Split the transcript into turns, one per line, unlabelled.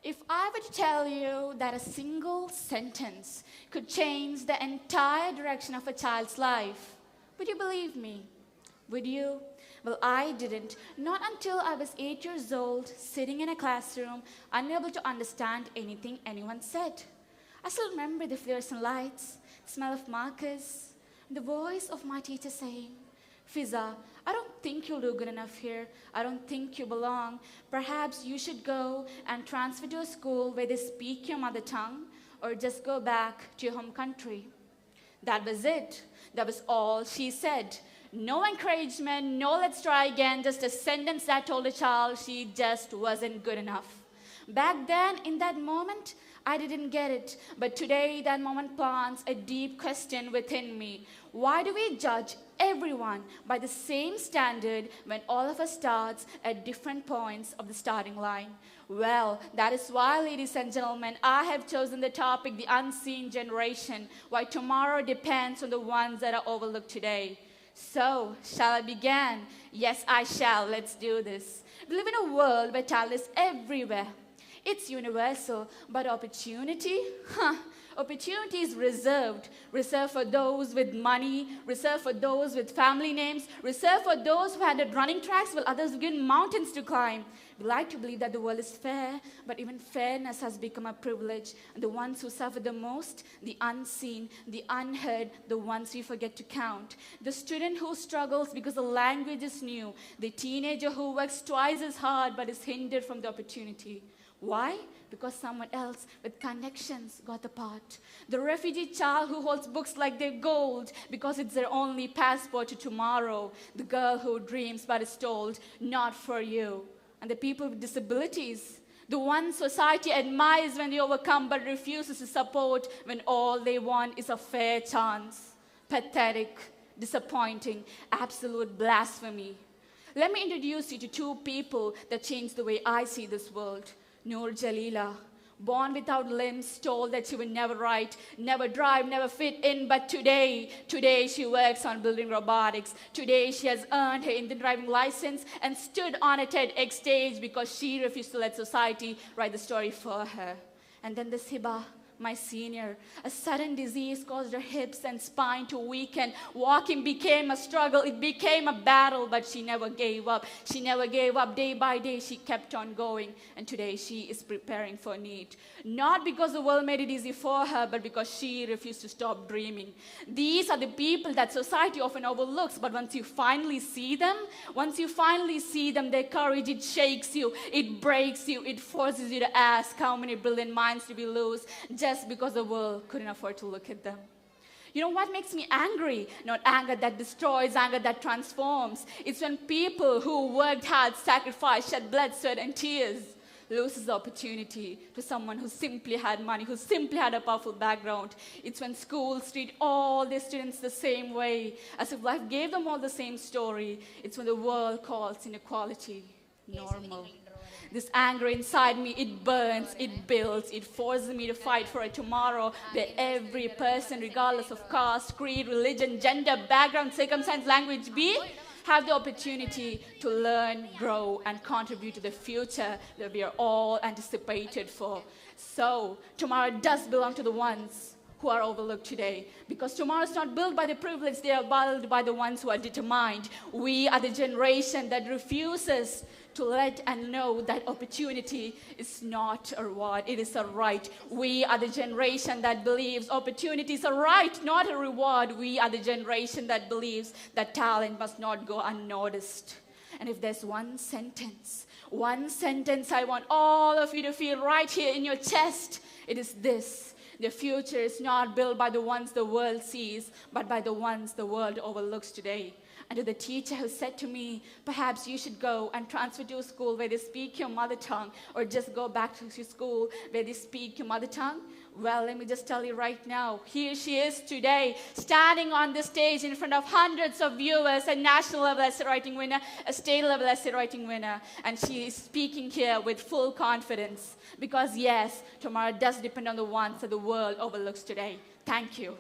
If I were to tell you that a single sentence could change the entire direction of a child's life, would you believe me? Would you? Well, I didn't. Not until I was 8 years old, sitting in a classroom, unable to understand anything anyone said. I still remember the fluorescent lights, the smell of markers, the voice of my teacher saying, "Fiza, I don't think you'll do good enough here. I don't think you belong. Perhaps you should go and transfer to a school where they speak your mother tongue, or just go back to your home country." That was it. That was all she said. No encouragement, no let's try again, just a sentence that told a child she just wasn't good enough. Back then, in that moment, I didn't get it. But today, that moment plants a deep question within me. Why do we judge everyone by the same standard when all of us starts at different points of the starting line? Well, that is why, ladies and gentlemen, I have chosen the topic, the unseen generation, why tomorrow depends on the ones that are overlooked today. So, shall I begin? Yes, I shall. Let's do this. We live in a world where talent is everywhere. It's universal, but opportunity? Opportunity is reserved. Reserved for those with money, reserved for those with family names, reserved for those who had running tracks while others were given mountains to climb. We like to believe that the world is fair, but even fairness has become a privilege. And the ones who suffer the most, the unseen, the unheard, the ones we forget to count. The student who struggles because the language is new. The teenager who works twice as hard but is hindered from the opportunity. Why? Because someone else with connections got the part. The refugee child who holds books like they're gold because it's their only passport to tomorrow. The girl who dreams but is told, not for you. And the people with disabilities, the ones society admires when they overcome but refuses to support when all they want is a fair chance. Pathetic, disappointing, absolute blasphemy. Let me introduce you to two people that changed the way I see this world. Noor Jalila, born without limbs, told that she would never write, never drive, never fit in, but today she works on building robotics. Today she has earned her Indian driving license and stood on a TEDx stage because she refused to let society write the story for her. And then this Hiba, my senior, a sudden disease caused her hips and spine to weaken. Walking became a struggle, it became a battle, but she never gave up. She never gave up. Day by day, she kept on going. And today, she is preparing for NEET. Not because the world made it easy for her, but because she refused to stop dreaming. These are the people that society often overlooks, but once you finally see them, their courage, it shakes you, it breaks you, it forces you to ask how many brilliant minds do we lose just because the world couldn't afford to look at them. You know what makes me angry? Not anger that destroys, anger that transforms. It's when people who worked hard, sacrificed, shed blood, sweat, and tears loses the opportunity to someone who simply had money, who simply had a powerful background. It's when schools treat all their students the same way, as if life gave them all the same story. It's when the world calls inequality normal. This anger inside me, it burns, it builds, it forces me to fight for a tomorrow where every person, regardless of caste, creed, religion, gender, background, circumstance, language, have the opportunity to learn, grow, and contribute to the future that we are all anticipated for. So, tomorrow does belong to the ones who are overlooked today. Because tomorrow is not built by the privileged, they are built by the ones who are determined. We are the generation that refuses to let and know that opportunity is not a reward, it is a right. We are the generation that believes opportunity is a right, not a reward. We are the generation that believes that talent must not go unnoticed. And if there's one sentence I want all of you to feel right here in your chest, it is this: the future is not built by the ones the world sees, but by the ones the world overlooks today. And to the teacher who said to me, perhaps you should go and transfer to a school where they speak your mother tongue, or just go back to your school where they speak your mother tongue. Well, let me just tell you right now, here she is today, standing on the stage in front of hundreds of viewers, a national level essay writing winner, a state level essay writing winner. And she is speaking here with full confidence. Because yes, tomorrow does depend on the ones that the world overlooks today. Thank you.